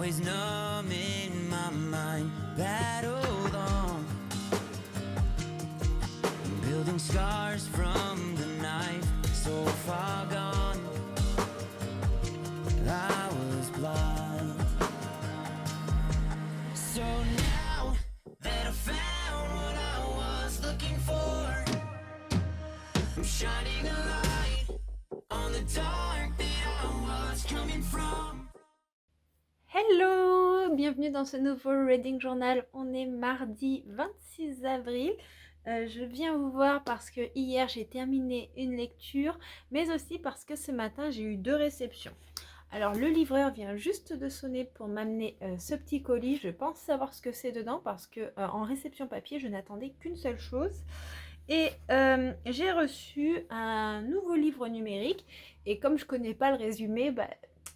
always numb in my mind, battled on, building scars from the knife, so far gone, I was blind. So now that I found what I was looking for, I'm shining a light on the dark that I was coming from. Hello, bienvenue dans ce nouveau Reading Journal. On est mardi 26 avril. Je viens vous voir parce que hier j'ai terminé une lecture, mais aussi parce que ce matin j'ai eu 2 réceptions. Alors le livreur vient juste de sonner pour m'amener ce petit colis. Je pense savoir ce que c'est dedans parce que en réception papier je n'attendais qu'une seule chose. Et j'ai reçu un nouveau livre numérique et comme je connais pas le résumé,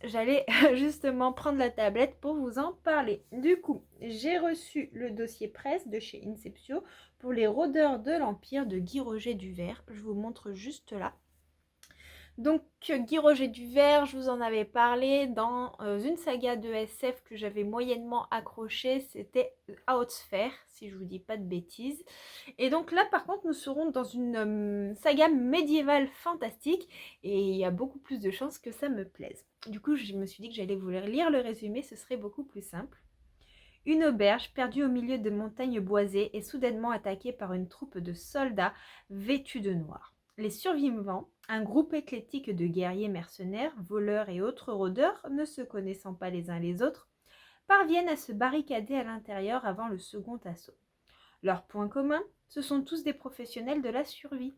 j'allais justement prendre la tablette pour vous en parler. Du coup, j'ai reçu le dossier presse de chez Inceptio pour les rôdeurs de l'Empire de Guy Roger Duvert. Je vous montre juste là. Donc Guy Roger Duvert, je vous en avais parlé dans une saga de SF que j'avais moyennement accrochée, c'était Outsphere, si je vous dis pas de bêtises. Et donc là par contre nous serons dans une saga médiévale fantastique et il y a beaucoup plus de chances que ça me plaise. Du coup je me suis dit que j'allais vous lire le résumé, ce serait beaucoup plus simple. Une auberge perdue au milieu de montagnes boisées est soudainement attaquée par une troupe de soldats vêtus de noir. Les survivants, un groupe éclectique de guerriers mercenaires, voleurs et autres rôdeurs, ne se connaissant pas les uns les autres, parviennent à se barricader à l'intérieur avant le second assaut. Leur point commun, ce sont tous des professionnels de la survie.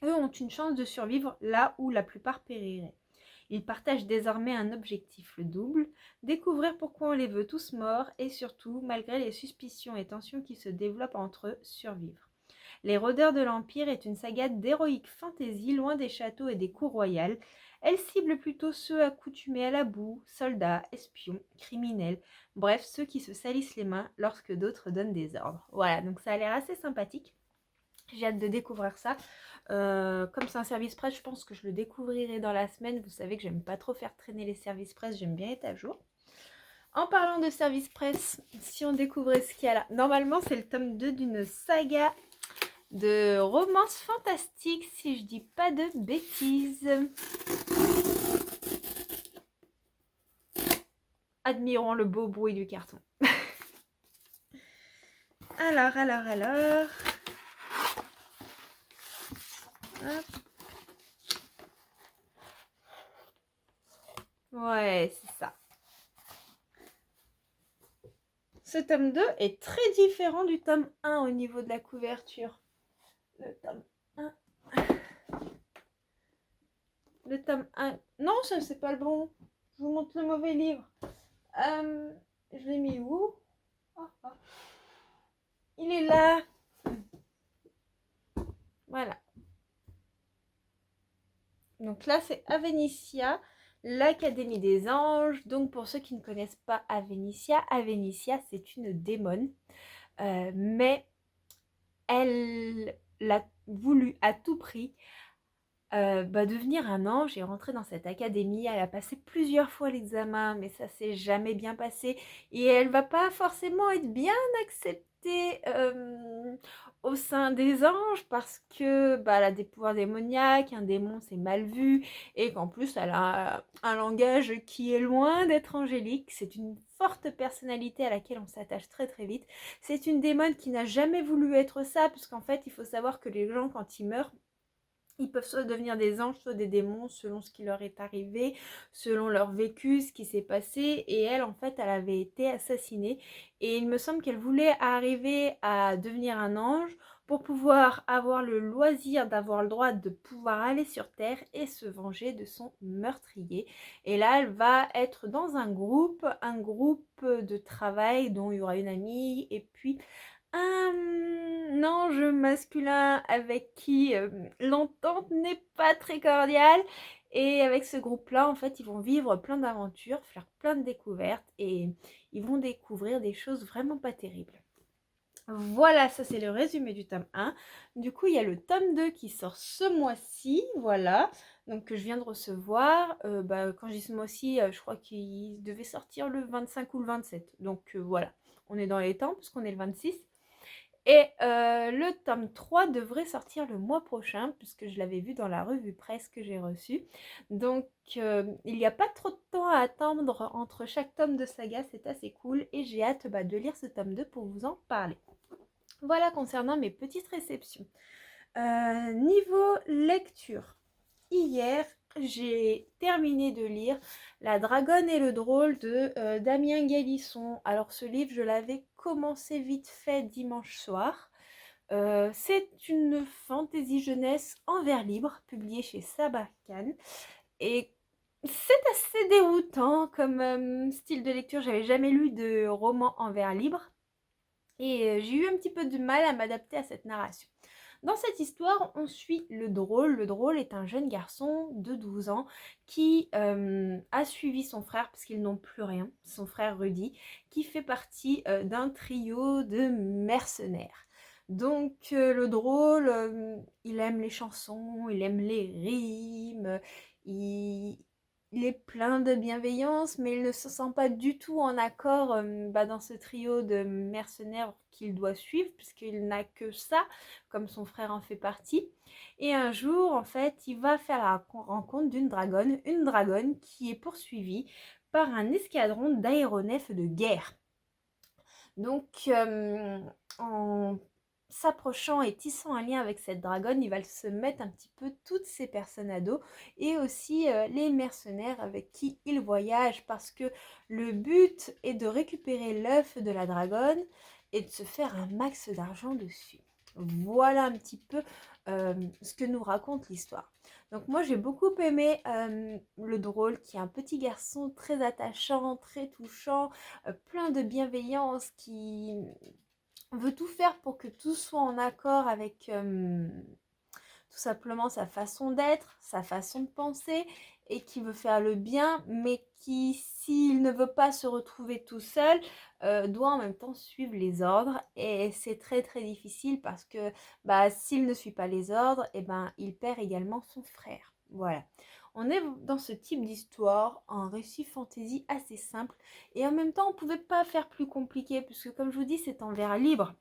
Eux ont une chance de survivre là où la plupart périraient. Ils partagent désormais un objectif, le double, découvrir pourquoi on les veut tous morts et surtout, malgré les suspicions et tensions qui se développent entre eux, survivre. Les Rôdeurs de l'Empire est une saga d'héroïque fantasy loin des châteaux et des cours royales. Elle cible plutôt ceux accoutumés à la boue, soldats, espions, criminels, bref, ceux qui se salissent les mains lorsque d'autres donnent des ordres. Voilà, donc ça a l'air assez sympathique. J'ai hâte de découvrir ça. Comme c'est un service presse, je pense que je le découvrirai dans la semaine. Vous savez que j'aime pas trop faire traîner les services presse, j'aime bien être à jour. En parlant de service presse, si on découvrait ce qu'il y a là, normalement c'est le tome 2 d'une saga de romance fantastique, si je dis pas de bêtises. Admirons le beau bruit du carton. Alors. Hop. Ouais, c'est ça. Ce tome 2 est très différent du tome 1 au niveau de la couverture. Le tome 1. Le tome 1. Non, ça c'est pas le bon. Je vous montre le mauvais livre. Je l'ai mis où? Il est là. Voilà. Donc là, c'est Avenicia, l'Académie des Anges. Donc pour ceux qui ne connaissent pas Avenicia, c'est une démone. Mais elle l'a voulu à tout prix devenir un ange et rentrer dans cette académie. Elle a passé plusieurs fois l'examen, mais ça s'est jamais bien passé. Et elle va pas forcément être bien acceptée au sein des anges parce que elle a des pouvoirs démoniaques, un démon c'est mal vu, et qu'en plus elle a un langage qui est loin d'être angélique. C'est une forte personnalité à laquelle on s'attache très très vite. C'est une démone qui n'a jamais voulu être ça, puisqu'en fait il faut savoir que les gens quand ils meurent, ils peuvent soit devenir des anges, soit des démons, selon ce qui leur est arrivé, selon leur vécu, ce qui s'est passé. Et elle, en fait, elle avait été assassinée. Et il me semble qu'elle voulait arriver à devenir un ange pour pouvoir avoir le loisir d'avoir le droit de pouvoir aller sur Terre et se venger de son meurtrier. Et là, elle va être dans un groupe de travail dont il y aura une amie et puis un ange masculin avec qui l'entente n'est pas très cordiale. Et avec ce groupe-là, en fait, ils vont vivre plein d'aventures, faire plein de découvertes et ils vont découvrir des choses vraiment pas terribles. Voilà, ça c'est le résumé du tome 1. Du coup, il y a le tome 2 qui sort ce mois-ci, voilà. donc que je viens de recevoir. Quand j'ai ce mois-ci, je crois qu'il devait sortir le 25 ou le 27. Donc voilà, on est dans les temps puisqu'on est le 26. Et le tome 3 devrait sortir le mois prochain, puisque je l'avais vu dans la revue presse que j'ai reçue. Donc il n'y a pas trop de temps à attendre entre chaque tome de saga, c'est assez cool. Et j'ai hâte de lire ce tome 2 pour vous en parler. Voilà concernant mes petites réceptions. Niveau lecture, hier j'ai terminé de lire La Dragonne et le Drôle de Damien Galisson. Alors ce livre, je l'avais commencé vite fait dimanche soir. C'est une fantaisie jeunesse en vers libre, publiée chez Sarbacane. Et c'est assez déroutant comme style de lecture. J'avais jamais lu de roman en vers libre. Et j'ai eu un petit peu de mal à m'adapter à cette narration. Dans cette histoire, on suit le drôle. Le drôle est un jeune garçon de 12 ans qui a suivi son frère, parce qu'ils n'ont plus rien, son frère Rudy, qui fait partie d'un trio de mercenaires. Donc le drôle, il aime les chansons, il aime les rimes, il est plein de bienveillance, mais il ne se sent pas du tout en accord dans ce trio de mercenaires qu'il doit suivre, puisqu'il n'a que ça, comme son frère en fait partie. Et un jour, en fait, il va faire la rencontre d'une dragonne, une dragonne qui est poursuivie par un escadron d'aéronefs de guerre. Donc, en s'approchant et tissant un lien avec cette dragonne, il va se mettre un petit peu toutes ces personnes à dos et aussi les mercenaires avec qui il voyage, parce que le but est de récupérer l'œuf de la dragonne et de se faire un max d'argent dessus. Voilà un petit peu ce que nous raconte l'histoire. Donc moi j'ai beaucoup aimé le drôle, qui est un petit garçon très attachant, très touchant, plein de bienveillance, qui veut tout faire pour que tout soit en accord avec tout simplement sa façon d'être, sa façon de penser, et qui veut faire le bien, mais qui, s'il ne veut pas se retrouver tout seul, doit en même temps suivre les ordres. Et c'est très très difficile parce que s'il ne suit pas les ordres, il perd également son frère. Voilà. On est dans ce type d'histoire, un récit fantasy assez simple, et en même temps on ne pouvait pas faire plus compliqué, puisque comme je vous dis, c'est en vers libre.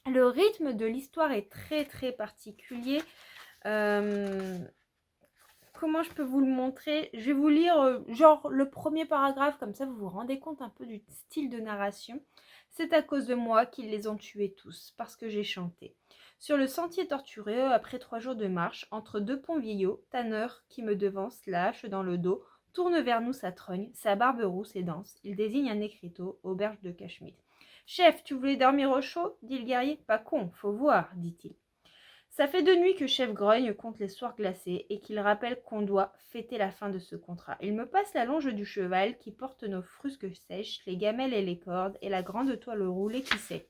Le rythme de l'histoire est très très particulier. Comment je peux vous le montrer? Je vais vous lire genre le premier paragraphe, comme ça vous vous rendez compte un peu du style de narration. C'est à cause de moi qu'ils les ont tués tous, parce que j'ai chanté. Sur le sentier tortueux, après 3 jours de marche, entre 2 ponts vieillots, Tanner, qui me devance, la hache dans le dos, tourne vers nous sa trogne, sa barbe rousse et dense. Il désigne un écriteau, auberge de Cachemire. « Chef, tu voulais dormir au chaud ?» dit le guerrier. « Pas con, faut voir, dit-il. » Ça fait 2 nuits que Chef grogne contre les soirs glacés et qu'il rappelle qu'on doit fêter la fin de ce contrat. Il me passe la longe du cheval qui porte nos frusques sèches, les gamelles et les cordes, et la grande toile roulée qui sait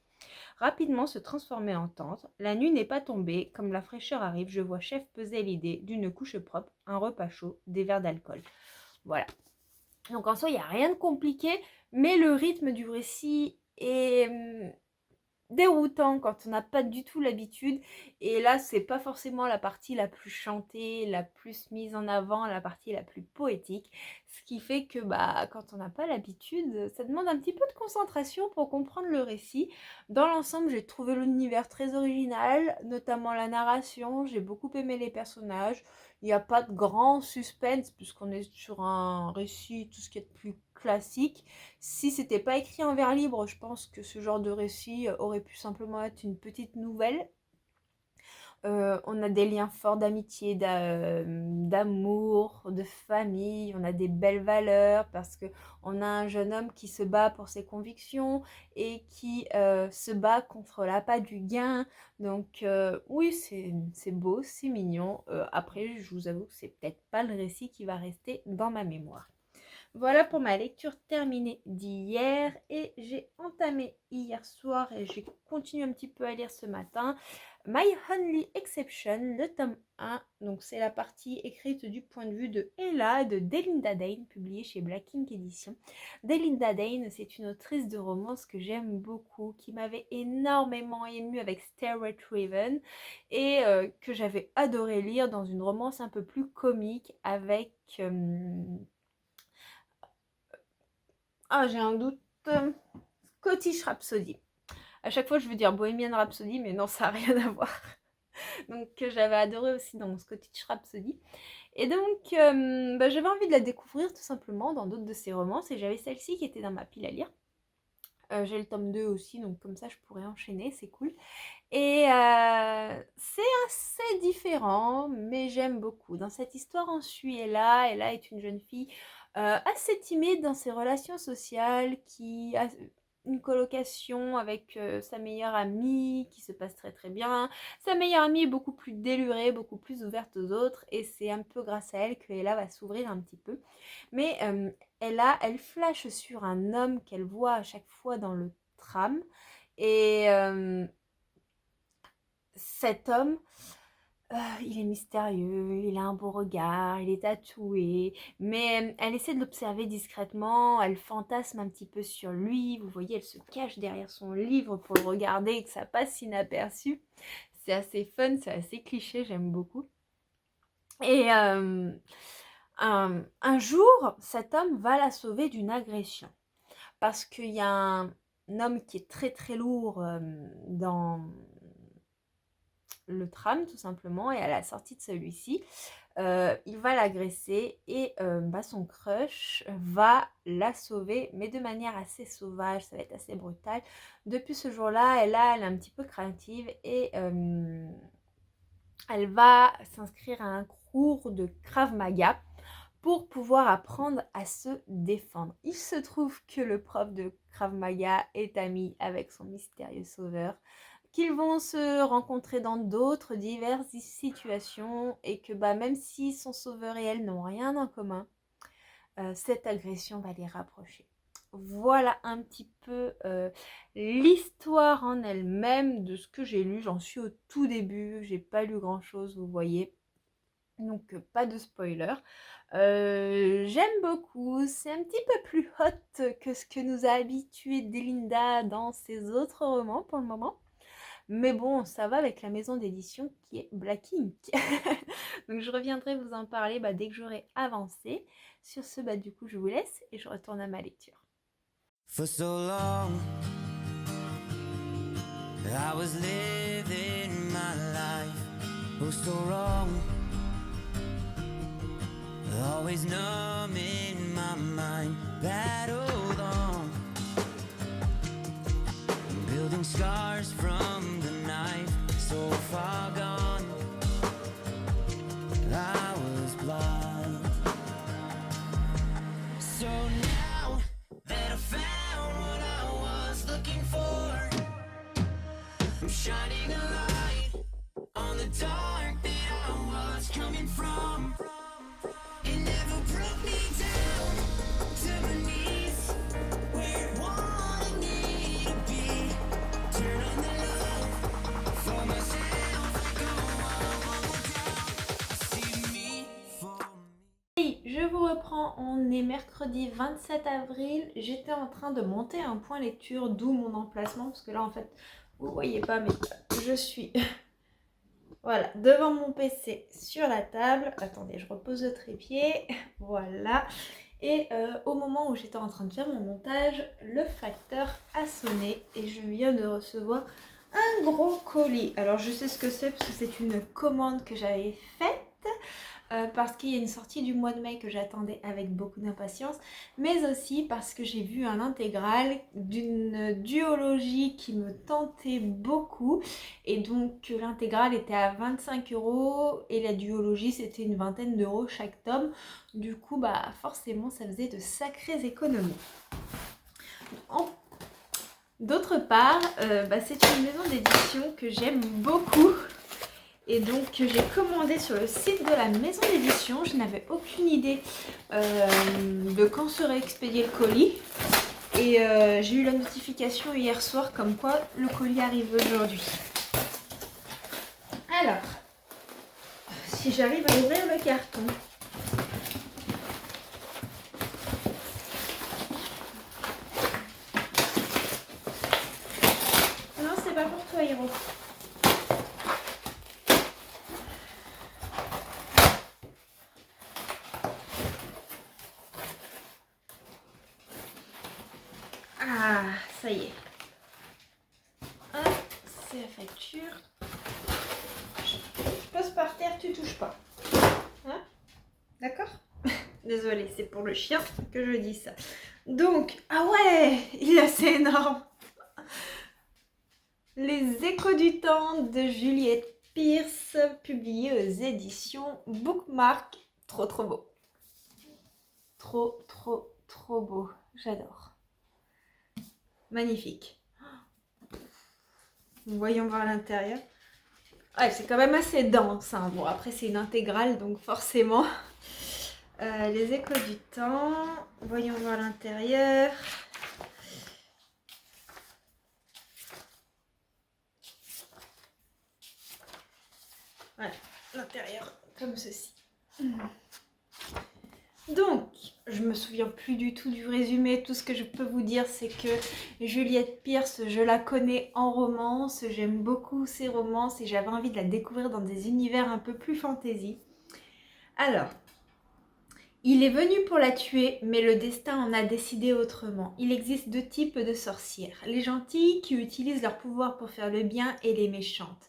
rapidement se transformer en tente. La nuit n'est pas tombée, comme la fraîcheur arrive, je vois Chef peser l'idée d'une couche propre, un repas chaud, des verres d'alcool. Voilà. Donc en soi, il n'y a rien de compliqué, mais le rythme du récit est déroutant quand on n'a pas du tout l'habitude. Et là, c'est pas forcément la partie la plus chantée, la plus mise en avant, la partie la plus poétique. Ce qui fait que quand on n'a pas l'habitude, ça demande un petit peu de concentration pour comprendre le récit. Dans l'ensemble, j'ai trouvé l'univers très original, notamment la narration. J'ai beaucoup aimé les personnages. Il n'y a pas de grand suspense puisqu'on est sur un récit, tout ce qui est de plus classique. Si c'était pas écrit en vers libre, je pense que ce genre de récit aurait pu simplement être une petite nouvelle. On a des liens forts d'amitié, d'amour, de famille, on a des belles valeurs parce qu'on a un jeune homme qui se bat pour ses convictions et qui se bat contre l'appât du gain. Donc oui, c'est beau, c'est mignon. Après, je vous avoue que c'est peut-être pas le récit qui va rester dans ma mémoire. Voilà pour ma lecture terminée d'hier, et j'ai entamé hier soir et j'ai continué un petit peu à lire ce matin My Only Exception, le tome 1. Donc c'est la partie écrite du point de vue de Ella de Delinda Dane, publiée chez Black Ink Edition. Delinda Dane, c'est une autrice de romance que j'aime beaucoup, qui m'avait énormément émue avec Stairway to Heaven et que j'avais adoré lire dans une romance un peu plus comique avec... Ah, j'ai un doute. Scottish Rhapsody. À chaque fois, je veux dire Bohemian Rhapsody, mais non, ça n'a rien à voir. Donc, que j'avais adoré aussi dans Scottish Rhapsody. Et donc, j'avais envie de la découvrir tout simplement dans d'autres de ses romances. Et j'avais celle-ci qui était dans ma pile à lire. J'ai le tome 2 aussi, donc comme ça, je pourrais enchaîner, c'est cool. Et c'est assez différent, mais j'aime beaucoup. Dans cette histoire, on suit Ella. Ella est une jeune fille assez timide dans ses relations sociales, qui a une colocation avec sa meilleure amie qui se passe très très bien. Sa meilleure amie est beaucoup plus délurée, beaucoup plus ouverte aux autres, et c'est un peu grâce à elle que Ella va s'ouvrir un petit peu. Mais elle flash sur un homme qu'elle voit à chaque fois dans le tram, et cet homme, il est mystérieux, il a un beau regard, il est tatoué, mais elle essaie de l'observer discrètement, elle fantasme un petit peu sur lui, vous voyez, elle se cache derrière son livre pour le regarder et que ça passe inaperçu. C'est assez fun, c'est assez cliché, j'aime beaucoup. Et un jour, cet homme va la sauver d'une agression, parce qu'il y a un homme qui est très très lourd dans le tram tout simplement, et à la sortie de celui-ci, il va l'agresser et son crush va la sauver, mais de manière assez sauvage, ça va être assez brutal. Depuis ce jour-là, elle est un petit peu craintive et elle va s'inscrire à un cours de Krav Maga pour pouvoir apprendre à se défendre. Il se trouve que le prof de Krav Maga est ami avec son mystérieux sauveur, qu'ils vont se rencontrer dans d'autres diverses situations et que même si son sauveur et elle n'ont rien en commun, cette agression va les rapprocher. Voilà un petit peu l'histoire en elle-même de ce que j'ai lu. J'en suis au tout début, j'ai pas lu grand chose, vous voyez, donc pas de spoiler. J'aime beaucoup, c'est un petit peu plus hot que ce que nous a habitué Delinda dans ses autres romans pour le moment. Mais bon, ça va avec la maison d'édition qui est Black Ink. Donc je reviendrai vous en parler dès que j'aurai avancé. Sur ce, du coup, je vous laisse et je retourne à ma lecture. For so long, I was living my life, oh so wrong, always numb in my mind, battled on, building scars from the knife, so far gone, I was blind, so now that I found what I was looking for, I'm shining a light on the dark that I was coming from. It never broke me down to my knees, where it wanted me to be. Turn on the love for myself, go on down. See me for me. Hey, je vous reprends, on est mercredi 27 avril. J'étais en train de monter un point lecture, d'où mon emplacement, parce que là en fait, vous voyez pas, mais je suis... Voilà, devant mon PC sur la table. Attendez, je repose le trépied. Voilà. Et au moment où j'étais en train de faire mon montage, le facteur a sonné et je viens de recevoir un gros colis. Alors je sais ce que c'est parce que c'est une commande que j'avais faite. Parce qu'il y a une sortie du mois de mai que j'attendais avec beaucoup d'impatience, mais aussi parce que j'ai vu un intégral d'une duologie qui me tentait beaucoup, et donc l'intégrale était à 25 € et la duologie c'était une vingtaine d'euros chaque tome. Du coup forcément ça faisait de sacrées économies. D'autre part, c'est une maison d'édition que j'aime beaucoup. Et donc j'ai commandé sur le site de la maison d'édition. Je n'avais aucune idée de quand serait expédié le colis. Et j'ai eu la notification hier soir comme quoi le colis arrive aujourd'hui. Alors, si j'arrive à ouvrir le carton. Non, c'est pas pour toi, Hiro. Ah, ça y est. Hop, c'est la facture. Je pose par terre, tu touches pas. Hein? D'accord? Désolée, c'est pour le chien que je dis ça. Donc, ah ouais, il est assez énorme. Les échos du temps de Juliette Pierce, publié aux éditions Bookmark. Trop trop beau. Trop trop trop beau. J'adore. Magnifique. Voyons voir l'intérieur. Ouais, c'est quand même assez dense. Hein. Bon, après, c'est une intégrale, donc forcément. Les échos du temps. Voyons voir l'intérieur. Voilà, l'intérieur, comme ceci. Donc, je me souviens plus du tout du résumé. Tout ce que je peux vous dire, c'est que Juliette Pierce, je la connais en romance. J'aime beaucoup ses romances et j'avais envie de la découvrir dans des univers un peu plus fantasy. Alors, il est venu pour la tuer, mais le destin en a décidé autrement. Il existe deux types de sorcières. Les gentilles qui utilisent leur pouvoir pour faire le bien et les méchantes.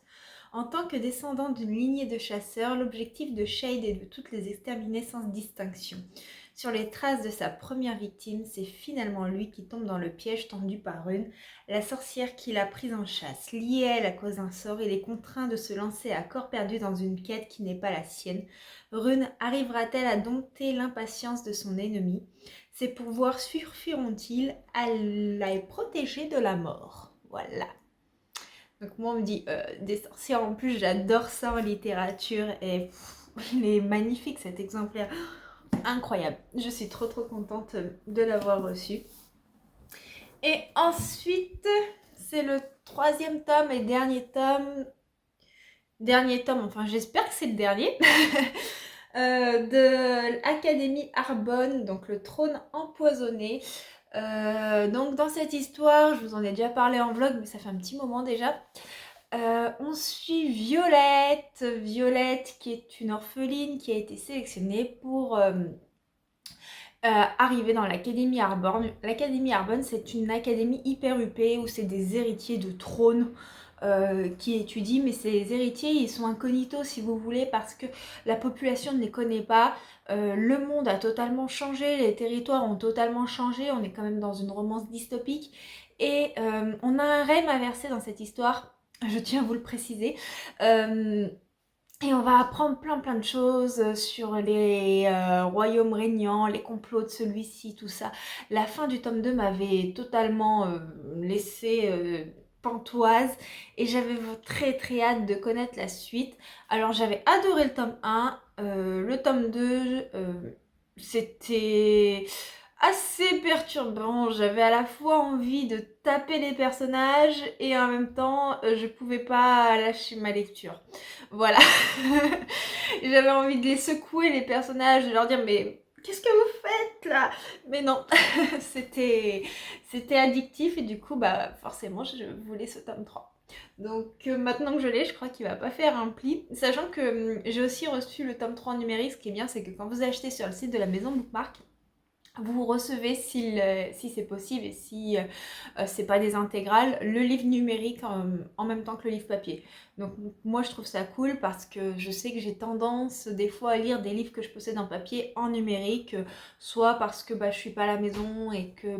En tant que descendant d'une lignée de chasseurs, l'objectif de Shade est de toutes les exterminer sans distinction. Sur les traces de sa première victime, c'est finalement lui qui tombe dans le piège tendu par Rune, la sorcière qui l'a prise en chasse. Lié à elle à cause d'un sort, il est contraint de se lancer à corps perdu dans une quête qui n'est pas la sienne. Rune arrivera-t-elle à dompter l'impatience de son ennemi? Ses pouvoirs suffiront-ils à la protéger de la mort? Voilà. Donc moi on me dit des sorcières, en plus j'adore ça en littérature et il est magnifique cet exemplaire, incroyable. Je suis trop contente de l'avoir reçu. Et ensuite c'est le troisième tome et dernier tome, enfin j'espère que c'est le dernier, de l'Académie Arbonne, donc le trône empoisonné. Donc dans cette histoire, je vous en ai déjà parlé en vlog, mais ça fait un petit moment déjà. On suit Violette qui est une orpheline qui a été sélectionnée pour arriver dans l'Académie Arbonne. L'Académie Arbonne, c'est une académie hyper huppée où c'est des héritiers de trône qui étudient, mais ces héritiers ils sont incognitos si vous voulez parce que la population ne les connaît pas. Le monde a totalement changé, les territoires ont totalement changé, on est quand même dans une romance dystopique et on a un rêve à verser dans cette histoire, je tiens à vous le préciser. Et on va apprendre plein de choses sur les royaumes régnants, les complots de celui-ci, tout ça. La fin du tome 2 m'avait totalement laissé pantoise et j'avais très hâte de connaître la suite. Alors j'avais adoré le tome 1, le tome 2, c'était assez perturbant. J'avais à la fois envie de taper les personnages et en même temps je pouvais pas lâcher ma lecture. Voilà. J'avais envie de les secouer les personnages, de leur dire mais qu'est-ce que vous faites là? Mais non, c'était addictif et du coup bah forcément je voulais ce tome 3. Donc maintenant que je l'ai, je crois qu'il va pas faire un pli. Sachant que j'ai aussi reçu le tome 3 en numérique. Ce qui est bien, c'est que quand vous achetez sur le site de la maison Bookmark, vous recevez, si c'est possible et si c'est pas des intégrales, le livre numérique en même temps que le livre papier. Donc moi je trouve ça cool parce que je sais que j'ai tendance des fois à lire des livres que je possède en papier en numérique, soit parce que je suis pas à la maison et que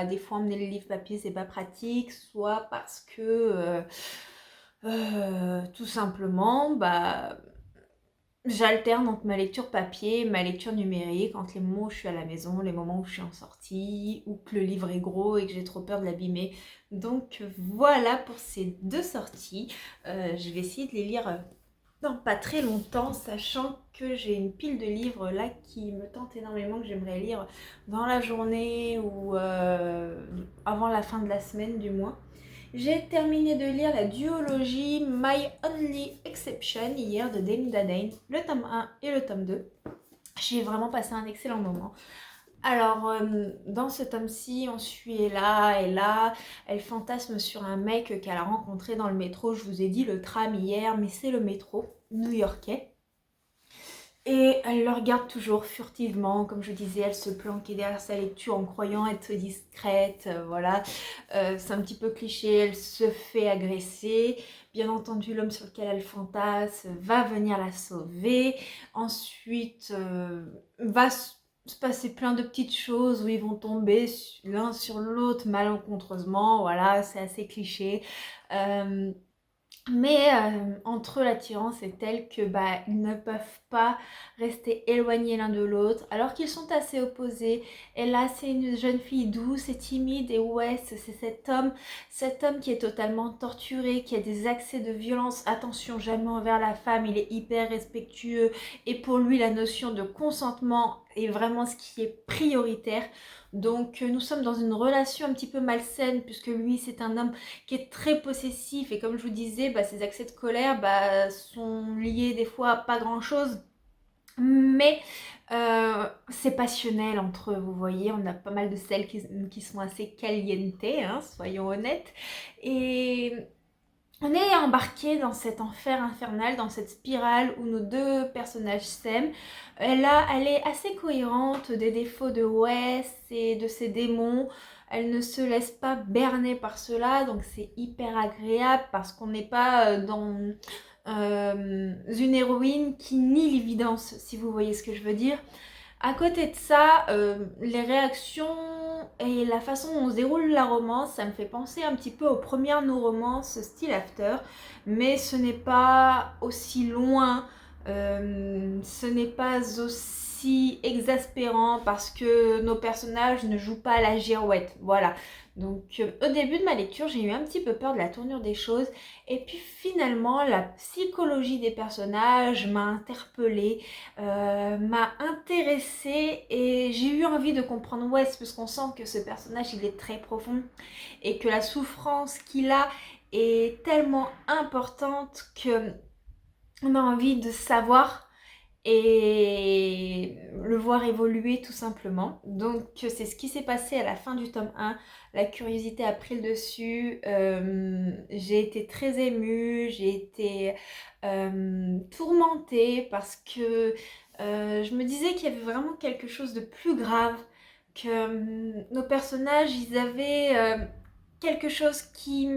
des fois emmener les livres papier c'est pas pratique, soit parce que tout simplement j'alterne entre ma lecture papier et ma lecture numérique, entre les moments où je suis à la maison, les moments où je suis en sortie, ou que le livre est gros et que j'ai trop peur de l'abîmer. Donc voilà pour ces deux sorties. Je vais essayer de les lire dans pas très longtemps, sachant que j'ai une pile de livres là qui me tente énormément, que j'aimerais lire dans la journée ou avant la fin de la semaine du moins. J'ai terminé de lire la duologie My Only Exception hier de Delinda Dane, le tome 1 et le tome 2. J'ai vraiment passé un excellent moment. Alors, dans ce tome-ci, on suit Ella. Ella, elle fantasme sur un mec qu'elle a rencontré dans le métro. Je vous ai dit le tram hier, mais c'est le métro new-yorkais. Et elle le regarde toujours furtivement, comme je disais, elle se planquait derrière sa lecture en croyant être discrète, voilà. C'est un petit peu cliché, elle se fait agresser. Bien entendu, l'homme sur lequel elle fantasme va venir la sauver. Ensuite, va se passer plein de petites choses où ils vont tomber l'un sur l'autre malencontreusement, voilà, c'est assez cliché. Mais entre eux, l'attirance est telle que ils ne peuvent pas rester éloignés l'un de l'autre, alors qu'ils sont assez opposés. Et là, c'est une jeune fille douce et timide, et Wes, c'est cet homme qui est totalement torturé, qui a des accès de violence. Attention, jamais envers la femme, il est hyper respectueux, et pour lui, la notion de consentement est vraiment ce qui est prioritaire. Donc nous sommes dans une relation un petit peu malsaine, puisque lui c'est un homme qui est très possessif, et comme je vous disais, ses accès de colère sont liés des fois à pas grand chose, mais c'est passionnel entre eux, vous voyez, on a pas mal de celles qui sont assez caliente, hein, soyons honnêtes, et on est embarqué dans cet enfer infernal, dans cette spirale où nos deux personnages s'aiment. Elle est assez cohérente des défauts de Wes et de ses démons. Elle ne se laisse pas berner par cela, donc c'est hyper agréable parce qu'on n'est pas dans une héroïne qui nie l'évidence, si vous voyez ce que je veux dire. À côté de ça, les réactions et la façon dont on se déroule la romance, ça me fait penser un petit peu aux premières no-romances style After, mais ce n'est pas aussi loin, ce n'est pas aussi exaspérant parce que nos personnages ne jouent pas à la girouette, voilà. Donc au début de ma lecture, j'ai eu un petit peu peur de la tournure des choses, et puis finalement la psychologie des personnages m'a interpellée, m'a intéressée, et j'ai eu envie de comprendre Wes, parce qu'on sent que ce personnage il est très profond et que la souffrance qu'il a est tellement importante que on a envie de savoir et le voir évoluer tout simplement. Donc c'est ce qui s'est passé à la fin du tome 1. La curiosité a pris le dessus, j'ai été très émue, j'ai été tourmentée parce que je me disais qu'il y avait vraiment quelque chose de plus grave, que nos personnages ils avaient quelque chose qui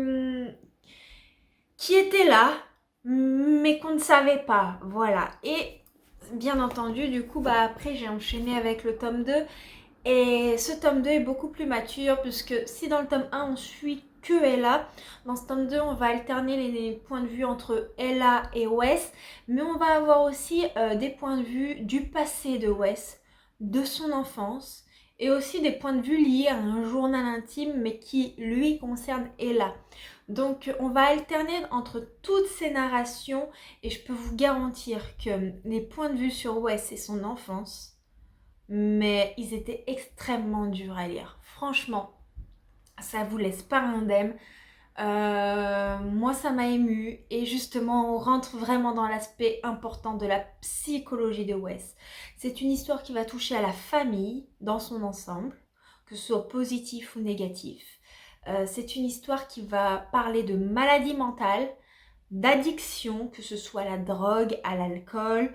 était là mais qu'on ne savait pas, voilà. Et bien entendu, du coup, après j'ai enchaîné avec le tome 2, et ce tome 2 est beaucoup plus mature, puisque si dans le tome 1 on suit que Ella, dans ce tome 2 on va alterner les points de vue entre Ella et Wes, mais on va avoir aussi des points de vue du passé de Wes, de son enfance, et aussi des points de vue liés à un journal intime, mais qui lui concerne Ella. Donc on va alterner entre toutes ces narrations, et je peux vous garantir que les points de vue sur Wes et son enfance, mais ils étaient extrêmement durs à lire. Franchement, ça vous laisse pas indemne. Moi ça m'a émue, et justement on rentre vraiment dans l'aspect important de la psychologie de Wes. C'est une histoire qui va toucher à la famille dans son ensemble, que ce soit positif ou négatif. C'est une histoire qui va parler de maladie mentale, d'addiction, que ce soit à la drogue, à l'alcool,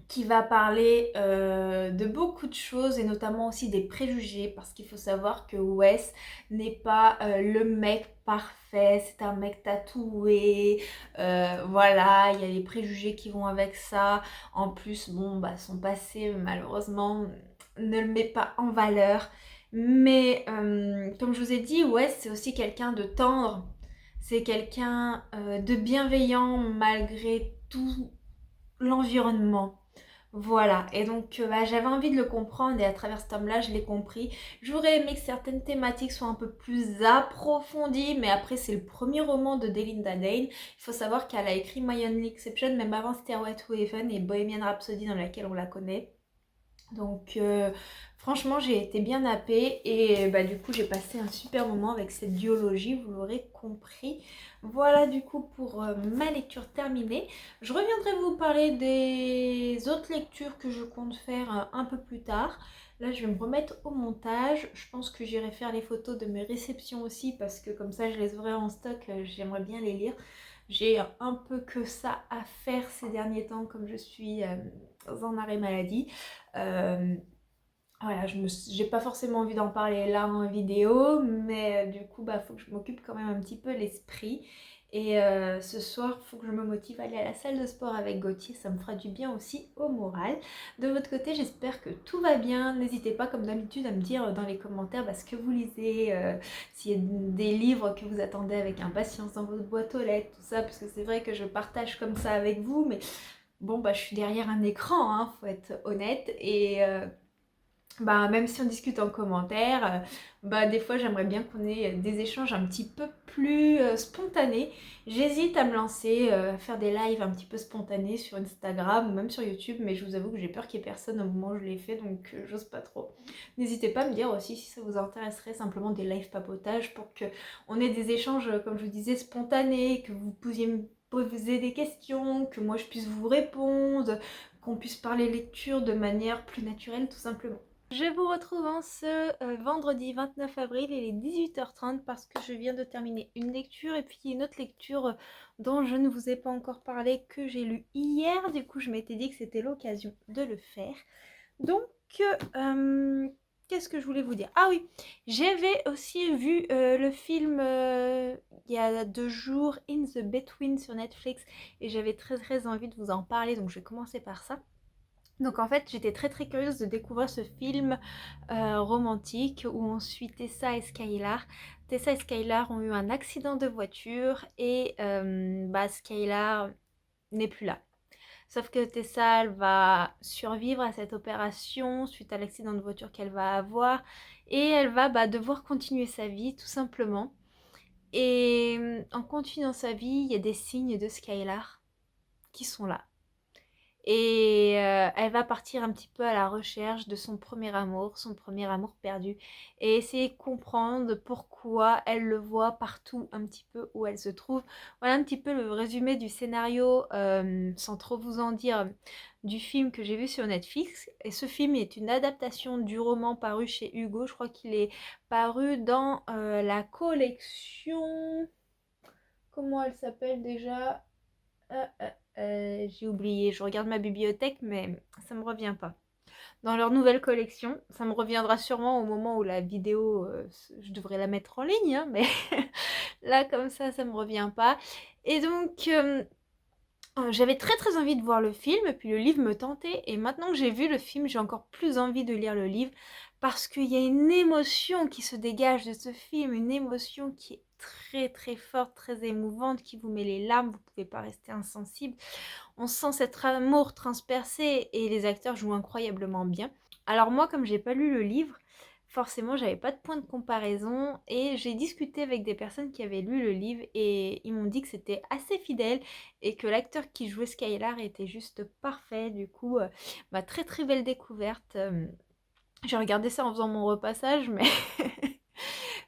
qui va parler de beaucoup de choses, et notamment aussi des préjugés, parce qu'il faut savoir que Wes n'est pas le mec parfait, c'est un mec tatoué, voilà, il y a les préjugés qui vont avec ça. En plus, son passé malheureusement ne le met pas en valeur. Mais comme je vous ai dit, Wes c'est aussi quelqu'un de tendre, c'est quelqu'un de bienveillant malgré tout l'environnement. Voilà, et donc j'avais envie de le comprendre, et à travers ce tome-là, je l'ai compris. J'aurais aimé que certaines thématiques soient un peu plus approfondies, mais après, c'est le premier roman de Delinda Dane. Il faut savoir qu'elle a écrit My Only Exception, même avant Stairway to Heaven et Bohemian Rhapsody, dans laquelle on la connaît. Donc franchement j'ai été bien happée et bah, du coup j'ai passé un super moment avec cette duologie, vous l'aurez compris. Voilà du coup pour ma lecture terminée. Je reviendrai vous parler des autres lectures que je compte faire un peu plus tard. Là je vais me remettre au montage. Je pense que j'irai faire les photos de mes réceptions aussi parce que comme ça je les aurai en stock, j'aimerais bien les lire. J'ai un peu que ça à faire ces derniers temps comme je suis en arrêt maladie. Euh, voilà, j'ai pas forcément envie d'en parler là en vidéo, mais du coup, bah, faut que je m'occupe quand même un petit peu l'esprit. Et ce soir, faut que je me motive à aller à la salle de sport avec Gauthier, ça me fera du bien aussi au moral. De votre côté, j'espère que tout va bien. N'hésitez pas, comme d'habitude, à me dire dans les commentaires bah, ce que vous lisez, s'il y a des livres que vous attendez avec impatience dans votre boîte aux lettres, tout ça, parce que c'est vrai que je partage comme ça avec vous, mais bon, bah, je suis derrière un écran, hein, faut être honnête. Et bah, même si on discute en commentaire, bah, des fois j'aimerais bien qu'on ait des échanges un petit peu plus spontanés. J'hésite à me lancer, à faire des lives un petit peu spontanés sur Instagram ou même sur YouTube, mais je vous avoue que j'ai peur qu'il n'y ait personne au moment où je l'ai fait, donc j'ose pas trop. N'hésitez pas à me dire aussi si ça vous intéresserait simplement des lives papotage pour qu'on ait des échanges, comme je vous disais, spontanés, que vous puissiez me poser des questions, que moi je puisse vous répondre, qu'on puisse parler lecture de manière plus naturelle tout simplement. Je vous retrouve en ce vendredi 29 avril, il est 18h30 parce que je viens de terminer une lecture et puis une autre lecture dont je ne vous ai pas encore parlé que j'ai lu hier. Du coup, je m'étais dit que c'était l'occasion de le faire. Donc, qu'est-ce que je voulais vous dire? Ah oui, j'avais aussi vu le film il y a 2 jours, In the Between sur Netflix et j'avais très très envie de vous en parler, donc je vais commencer par ça. Donc en fait, j'étais très très curieuse de découvrir ce film romantique où on suit Tessa et Skylar. Tessa et Skylar ont eu un accident de voiture et bah, Skylar n'est plus là. Sauf que Tessa, elle va survivre à cette opération suite à l'accident de voiture qu'elle va avoir et elle va bah, devoir continuer sa vie tout simplement. Et en continuant sa vie, il y a des signes de Skylar qui sont là. Et elle va partir un petit peu à la recherche de son premier amour perdu, et essayer de comprendre pourquoi elle le voit partout un petit peu où elle se trouve. Voilà un petit peu le résumé du scénario, sans trop vous en dire, du film que j'ai vu sur Netflix. Et ce film est une adaptation du roman paru chez Hugo. Je crois qu'il est paru dans la collection... Comment elle s'appelle déjà? J'ai oublié, je regarde ma bibliothèque, mais ça me revient pas. Dans leur nouvelle collection, ça me reviendra sûrement au moment où la vidéo, je devrais la mettre en ligne, hein, mais là, comme ça me revient pas. Et donc, j'avais très très envie de voir le film, et puis le livre me tentait, et maintenant que j'ai vu le film, j'ai encore plus envie de lire le livre, parce qu'il y a une émotion qui se dégage de ce film, une émotion qui est très très forte, très émouvante, qui vous met les larmes, vous pouvez pas rester insensible. On sent cet amour transpercé et les acteurs jouent incroyablement bien. Alors moi, comme j'ai pas lu le livre, forcément j'avais pas de point de comparaison et j'ai discuté avec des personnes qui avaient lu le livre et ils m'ont dit que c'était assez fidèle et que l'acteur qui jouait Skylar était juste parfait. Du coup, ma très très belle découverte. J'ai regardé ça en faisant mon repassage, mais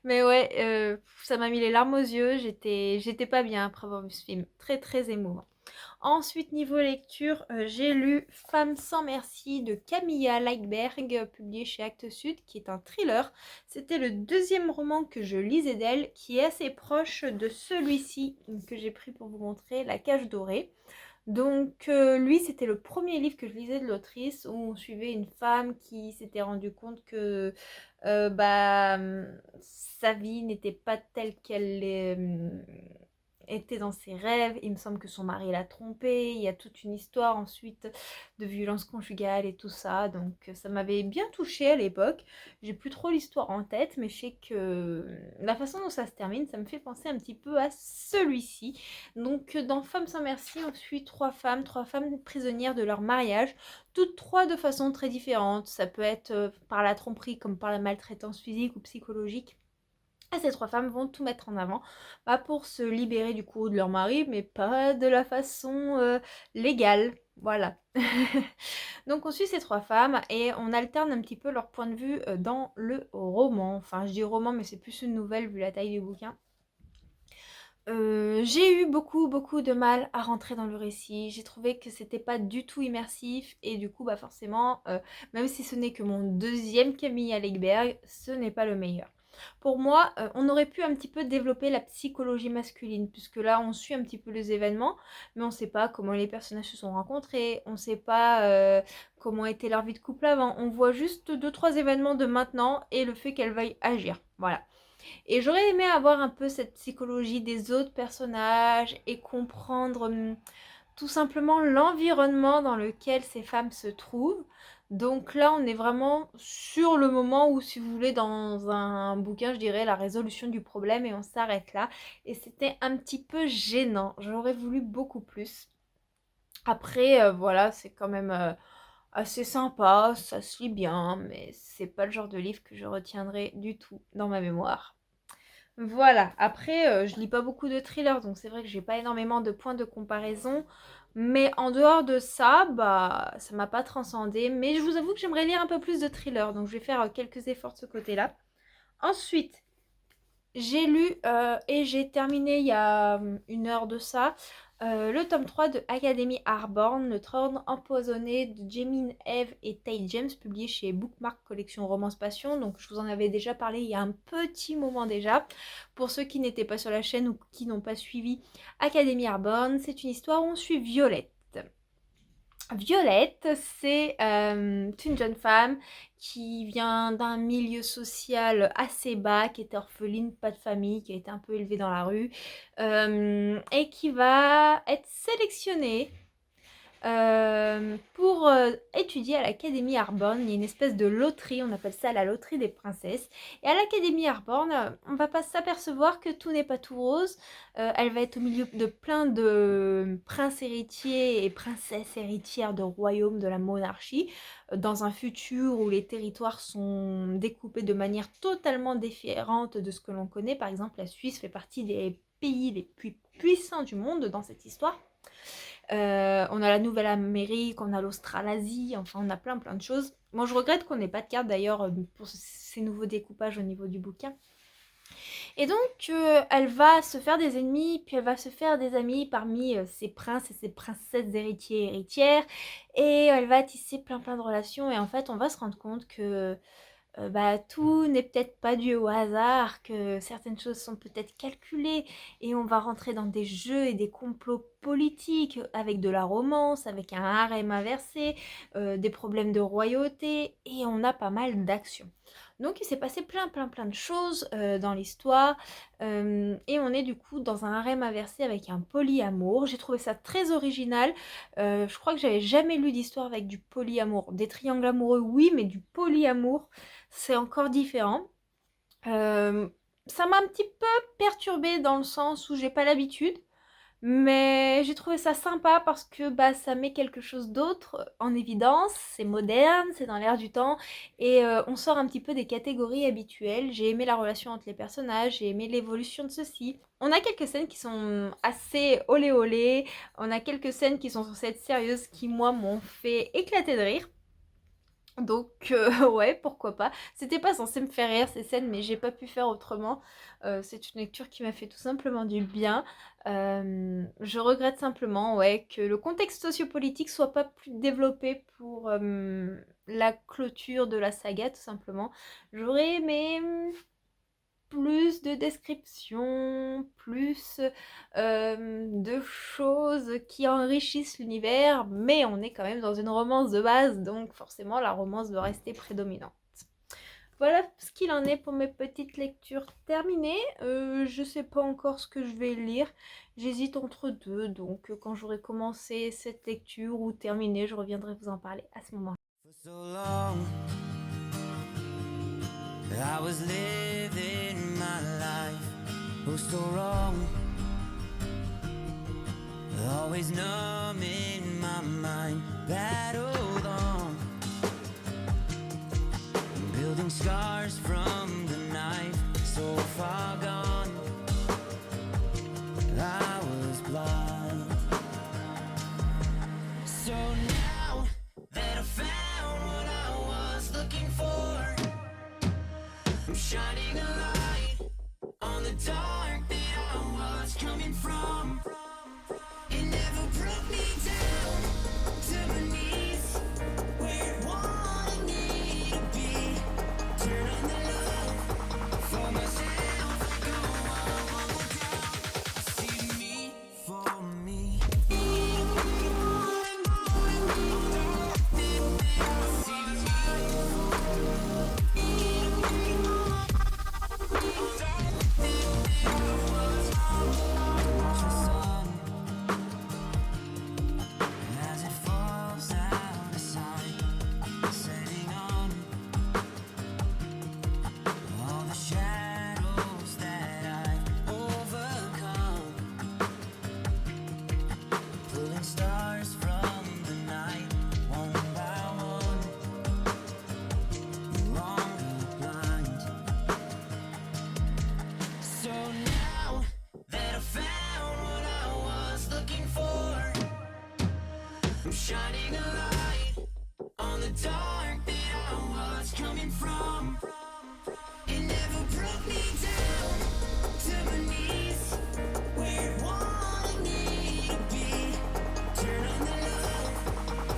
mais ouais, ça m'a mis les larmes aux yeux. J'étais pas bien après avoir vu ce film. Très très émouvant. Ensuite, niveau lecture, j'ai lu Femme sans merci de Camilla Lightberg, publié chez Actes Sud, qui est un thriller. C'était le deuxième roman que je lisais d'elle, qui est assez proche de celui-ci que j'ai pris pour vous montrer, La Cage Dorée. Donc lui, c'était le premier livre que je lisais de l'autrice, où on suivait une femme qui s'était rendue compte que bah, sa vie n'était pas telle qu'elle était dans ses rêves. Il me semble que son mari l'a trompée. Il y a toute une histoire ensuite de violence conjugale et tout ça. Donc ça m'avait bien touchée à l'époque. J'ai plus trop l'histoire en tête, mais je sais que la façon dont ça se termine, ça me fait penser un petit peu à celui-ci. Donc dans Femmes sans merci, on suit trois femmes prisonnières de leur mariage, toutes trois de façon très différente. Ça peut être par la tromperie comme par la maltraitance physique ou psychologique. Et ces 3 femmes vont tout mettre en avant pour se libérer du coup de leur mari, mais pas de la façon légale. Voilà. Donc on suit ces 3 femmes et on alterne un petit peu leur point de vue dans le roman. Enfin, je dis roman, mais c'est plus une nouvelle vu la taille du bouquin. J'ai eu beaucoup de mal à rentrer dans le récit. J'ai trouvé que c'était pas du tout immersif et du coup, forcément, même si ce n'est que mon 2e Camille Alekberg, ce n'est pas le meilleur. Pour moi, on aurait pu un petit peu développer la psychologie masculine, puisque là, on suit un petit peu les événements, mais on sait pas comment les personnages se sont rencontrés, on sait pas comment était leur vie de couple avant. On voit juste 2-3 événements de maintenant et le fait qu'elle veuille agir. Voilà. Et j'aurais aimé avoir un peu cette psychologie des autres personnages et comprendre tout simplement l'environnement dans lequel ces femmes se trouvent. Donc là, on est vraiment sur le moment où, si vous voulez, dans un bouquin, je dirais la résolution du problème et on s'arrête là. Et c'était un petit peu gênant. J'aurais voulu beaucoup plus. Après, voilà, c'est quand même assez sympa, ça se lit bien, mais c'est pas le genre de livre que je retiendrai du tout dans ma mémoire. Voilà, après, je lis pas beaucoup de thrillers, donc c'est vrai que j'ai pas énormément de points de comparaison. Mais en dehors de ça, ça m'a pas transcendé. Mais je vous avoue que j'aimerais lire un peu plus de thrillers, donc je vais faire quelques efforts de ce côté-là. Ensuite, j'ai lu et j'ai terminé il y a 1 heure de ça le tome 3 de Academy Arborn, le trône empoisonné de Jamin Eve et Tay James, publié chez Bookmark Collection Romance Passion. Donc je vous en avais déjà parlé il y a un petit moment déjà. Pour ceux qui n'étaient pas sur la chaîne ou qui n'ont pas suivi Academy Arborn, c'est une histoire où on suit Violette. Violette, c'est une jeune femme qui vient d'un milieu social assez bas, qui est orpheline, pas de famille, qui a été un peu élevée dans la rue, et qui va être sélectionnée pour étudier à l'Académie Arborn. Il y a une espèce de loterie, on appelle ça la loterie des princesses. Et à l'Académie Arborn, on va pas s'apercevoir que tout n'est pas tout rose. Elle va être au milieu de plein de princes héritiers et princesses héritières de royaumes de la monarchie, dans un futur où les territoires sont découpés de manière totalement différente de ce que l'on connaît. Par exemple, la Suisse fait partie des pays les plus puissants du monde dans cette histoire. On a la Nouvelle-Amérique, on a l'Australasie, enfin on a plein de choses. Moi je regrette qu'on n'ait pas de carte d'ailleurs pour ces nouveaux découpages au niveau du bouquin. Et donc elle va se faire des ennemis, puis elle va se faire des amis parmi ces princes et ces princesses héritiers et héritières. Et elle va tisser plein de relations et en fait on va se rendre compte que tout n'est peut-être pas dû au hasard, que certaines choses sont peut-être calculées et on va rentrer dans des jeux et des complots politiques avec de la romance, avec un harem inversé, des problèmes de royauté et on a pas mal d'actions. Donc il s'est passé plein de choses dans l'histoire et on est du coup dans un harem inversé avec un polyamour. J'ai trouvé ça très original. Je crois que j'avais jamais lu d'histoire avec du polyamour. Des triangles amoureux oui, mais du polyamour c'est encore différent. Ça m'a un petit peu perturbée dans le sens où j'ai pas l'habitude. Mais j'ai trouvé ça sympa parce que ça met quelque chose d'autre en évidence, c'est moderne, c'est dans l'air du temps et on sort un petit peu des catégories habituelles. J'ai aimé la relation entre les personnages, j'ai aimé l'évolution de ceux-ci. On a quelques scènes qui sont assez olé olé, on a quelques scènes qui sont censées être sérieuses qui moi m'ont fait éclater de rire. Donc ouais, pourquoi pas. C'était pas censé me faire rire ces scènes, mais j'ai pas pu faire autrement. C'est une lecture qui m'a fait tout simplement du bien. Je regrette simplement que le contexte sociopolitique soit pas plus développé pour la clôture de la saga, tout simplement. J'aurais aimé plus de descriptions, plus de choses qui enrichissent l'univers, mais on est quand même dans une romance de base, donc forcément la romance doit rester prédominante. Voilà ce qu'il en est pour mes petites lectures terminées. Je sais pas encore ce que je vais lire. J'hésite entre deux, donc quand j'aurai commencé cette lecture ou terminé, je reviendrai vous en parler à ce moment-là. I was living my life, oh so wrong. Always numb in my mind, battled on. Building scars from the knife, so far I'm shining a light on the dark that I was coming from. It never broke me down to my knees, where it wanted me to be. Turn on the love for myself, go on one more down. I see me for me. As it falls out of sight, setting on all the shadows that I've overcome, pulling stars from the night, one by one, no longer blind. So now that I found what I was looking for, I'm shining a light on the dark that I was coming from. It never broke me down to my knees, where it wanted me to be. Turn on the love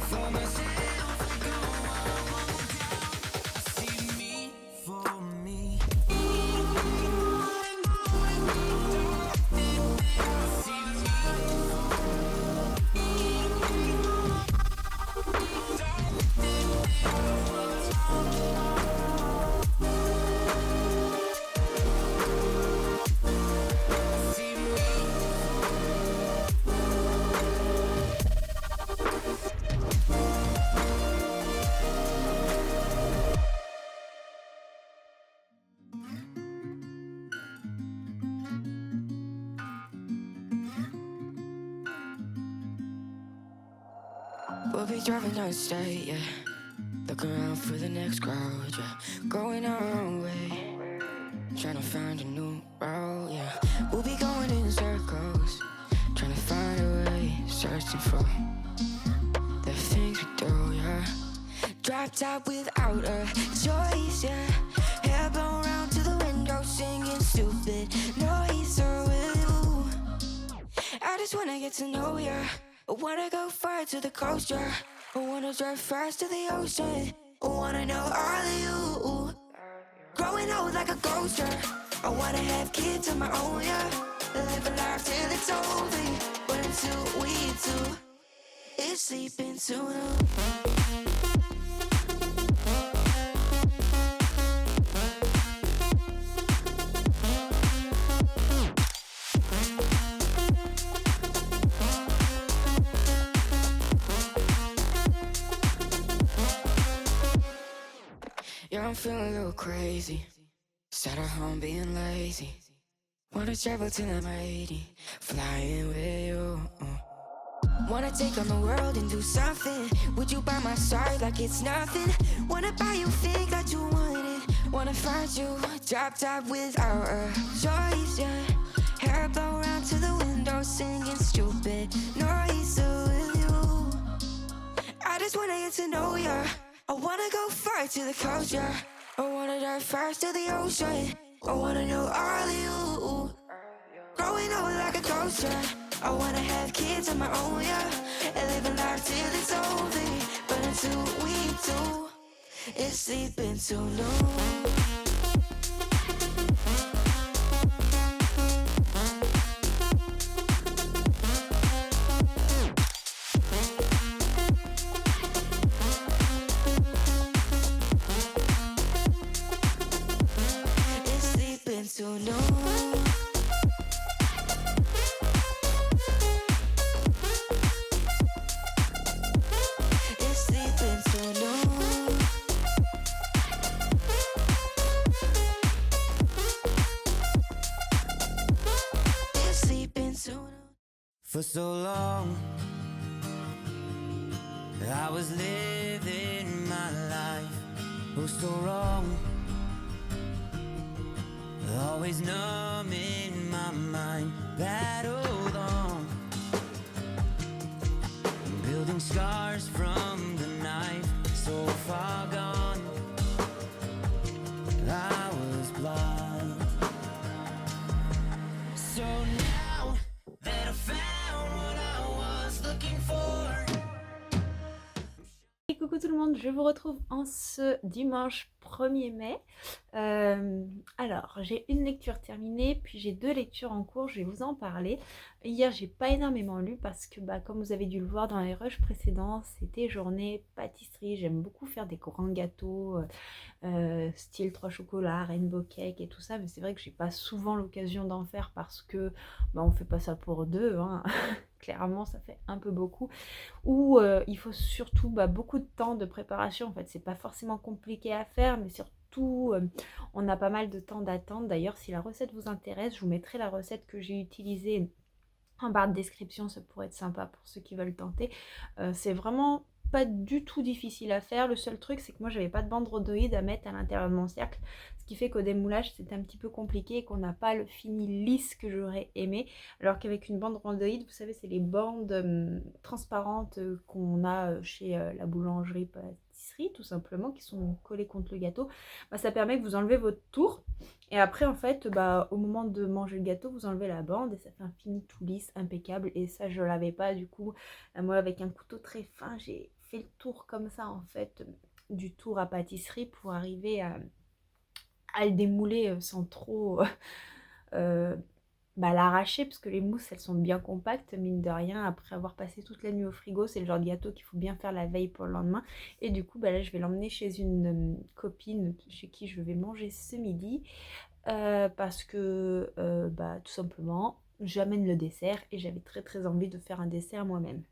for myself, go on one more down. I see me for me. We'll be driving down the state, yeah. Looking around for the next crowd, yeah. Going our own way, trying to find a new route, yeah. We'll be going in circles, trying to find a way, searching for the things we do, yeah. Dropped out without a choice, yeah. Hair blown round to the window, singing stupid noise, or will you? I just wanna get to know ya. I wanna go far to the coast, yeah. I wanna drive fast to the ocean. I wanna know all of you. Growing old like a ghost, yeah. I wanna have kids of my own, yeah. Live a life till it's over. But until we do, it's sleeping too long. Yeah, I'm feeling a little crazy. Sat at home being lazy. Wanna travel till I'm 80, flying with you. Wanna take on the world and do something. Would you by my side like it's nothing? Wanna buy you things that you wanted. Wanna find you, drop top without a choice, yeah. Hair blow round to the window, singing stupid noise with you. I just wanna get to know ya. I wanna go far to the coast, yeah. I wanna dive fast to the ocean. I wanna know all of you. Growing old like a ghost, yeah. I wanna have kids of my own, yeah. And live a life till it's over. But until we do, it's sleeping too long. Too long. It's sleeping too long. It's sleeping too long. For so long, I was living my life, oh so wrong. Always numb in my mind, battled on, building scars from the night, so far gone. I was Et coucou tout le monde, je vous retrouve en ce dimanche 1er mai. Alors, j'ai une lecture terminée, puis j'ai 2 lectures en cours, je vais vous en parler. Hier, j'ai pas énormément lu parce que, comme vous avez dû le voir dans les rushs précédents, c'était journée pâtisserie. J'aime beaucoup faire des grands gâteaux, style 3 chocolats, rainbow cake et tout ça, mais c'est vrai que j'ai pas souvent l'occasion d'en faire parce que on fait pas ça pour deux, hein. Clairement ça fait un peu beaucoup, ou il faut surtout beaucoup de temps de préparation. En fait, c'est pas forcément compliqué à faire, mais surtout on a pas mal de temps d'attente. D'ailleurs, si la recette vous intéresse, je vous mettrai la recette que j'ai utilisée en barre de description, ça pourrait être sympa pour ceux qui veulent tenter. C'est vraiment pas du tout difficile à faire. Le seul truc, c'est que moi j'avais pas de bande rhodoïde à mettre à l'intérieur de mon cercle, ce qui fait qu'au démoulage c'était un petit peu compliqué et qu'on n'a pas le fini lisse que j'aurais aimé. Alors qu'avec une bande rhodoïde, vous savez, c'est les bandes transparentes qu'on a chez la boulangerie pâtisserie tout simplement, qui sont collées contre le gâteau. Ça permet que vous enlevez votre tour. Et après, en fait, au moment de manger le gâteau, vous enlevez la bande et ça fait un fini tout lisse, impeccable. Et ça, je l'avais pas. Du coup, moi, avec un couteau très fin, j'ai fait le tour comme ça, en fait, du tour à pâtisserie pour arriver à le démouler sans trop l'arracher, parce que les mousses, elles sont bien compactes, mine de rien. Après avoir passé toute la nuit au frigo, c'est le genre de gâteau qu'il faut bien faire la veille pour le lendemain. Et du coup, là, je vais l'emmener chez une copine chez qui je vais manger ce midi. Parce que tout simplement j'amène le dessert et j'avais très très envie de faire un dessert moi-même.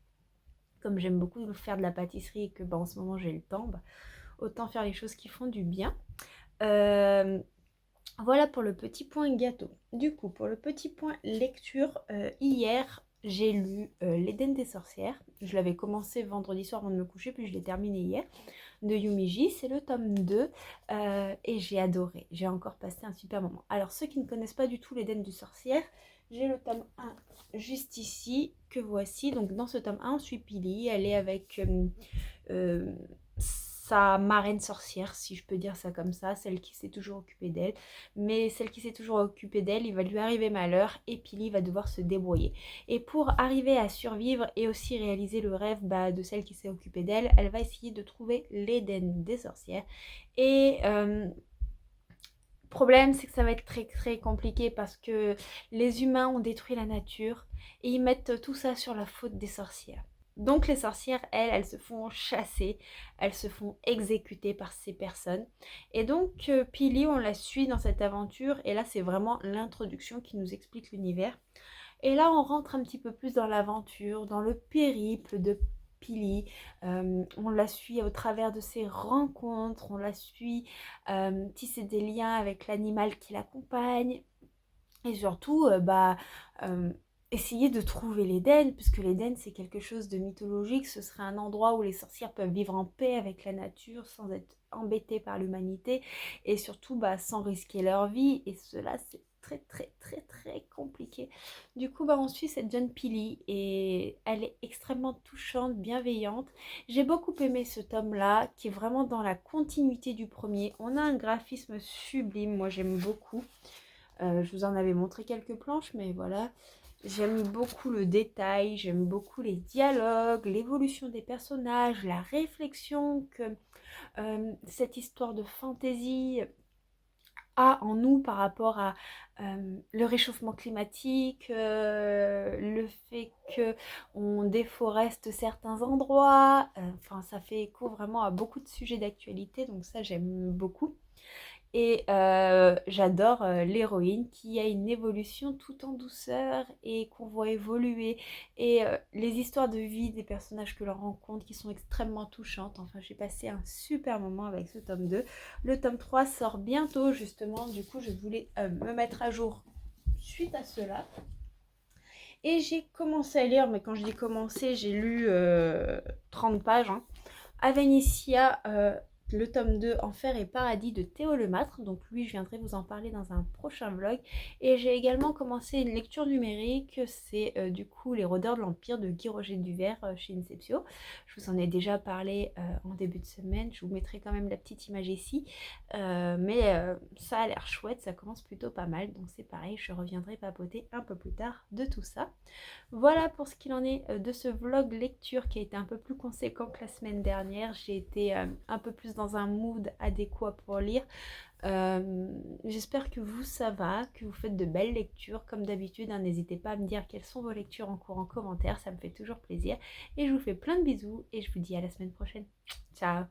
Comme j'aime beaucoup faire de la pâtisserie et que en ce moment j'ai le temps, autant faire les choses qui font du bien. Voilà pour le petit point gâteau. Du coup, pour le petit point lecture, hier j'ai lu L'Éden des sorcières. Je l'avais commencé vendredi soir avant de me coucher, puis je l'ai terminé hier, de Yumiji. C'est le tome 2 et j'ai adoré. J'ai encore passé un super moment. Alors, ceux qui ne connaissent pas du tout L'Éden des sorcières, j'ai le tome 1 juste ici, que voici. Donc dans ce tome 1, on suit Pili. Elle est avec sa marraine sorcière, si je peux dire ça comme ça, celle qui s'est toujours occupée d'elle. Mais celle qui s'est toujours occupée d'elle, il va lui arriver malheur et Pili va devoir se débrouiller. Et pour arriver à survivre et aussi réaliser le rêve de celle qui s'est occupée d'elle, elle va essayer de trouver l'Éden des sorcières. Et problème, c'est que ça va être très très compliqué parce que les humains ont détruit la nature et ils mettent tout ça sur la faute des sorcières. Donc les sorcières, elles se font chasser, elles se font exécuter par ces personnes. Et donc Pili, on la suit dans cette aventure et là c'est vraiment l'introduction qui nous explique l'univers. Et là on rentre un petit peu plus dans l'aventure, dans le périple de Pili. On la suit au travers de ses rencontres, on la suit tisser des liens avec l'animal qui l'accompagne et surtout essayer de trouver l'Éden, puisque l'Éden c'est quelque chose de mythologique. Ce serait un endroit où les sorcières peuvent vivre en paix avec la nature sans être embêtées par l'humanité et surtout sans risquer leur vie, et cela c'est très très très très compliqué. Du coup on suit cette jeune Pili et elle est extrêmement touchante, bienveillante. J'ai beaucoup aimé ce tome là qui est vraiment dans la continuité du premier. On a un graphisme sublime, moi j'aime beaucoup. Je vous en avais montré quelques planches, mais voilà, j'aime beaucoup le détail, j'aime beaucoup les dialogues, l'évolution des personnages, la réflexion que cette histoire de fantaisie a en nous par rapport à le réchauffement climatique, le fait qu'on déforeste certains endroits. Ça fait écho vraiment à beaucoup de sujets d'actualité, donc ça j'aime beaucoup. Et j'adore l'héroïne qui a une évolution tout en douceur et qu'on voit évoluer. Et les histoires de vie des personnages que l'on rencontre qui sont extrêmement touchantes. Enfin, j'ai passé un super moment avec ce tome 2. Le tome 3 sort bientôt justement. Du coup, je voulais me mettre à jour suite à cela. Et j'ai commencé à lire, mais quand je dis commencer, j'ai lu 30 pages. Hein. Avenicia le tome 2 Enfer et Paradis de Théo Lemâtre, donc lui je viendrai vous en parler dans un prochain vlog. Et j'ai également commencé une lecture numérique, c'est du coup Les Rôdeurs de l'Empire de Guy Roger Duvert chez Inceptio. Je vous en ai déjà parlé en début de semaine, je vous mettrai quand même la petite image ici, mais ça a l'air chouette, ça commence plutôt pas mal, donc c'est pareil, je reviendrai papoter un peu plus tard de tout ça. Voilà pour ce qu'il en est de ce vlog lecture qui a été un peu plus conséquent que la semaine dernière. J'ai été un peu plus dans un mood adéquat pour lire. J'espère que vous ça va, que vous faites de belles lectures comme d'habitude. N'hésitez pas à me dire quelles sont vos lectures en cours en commentaire, ça me fait toujours plaisir. Et je vous fais plein de bisous et je vous dis à la semaine prochaine. Ciao!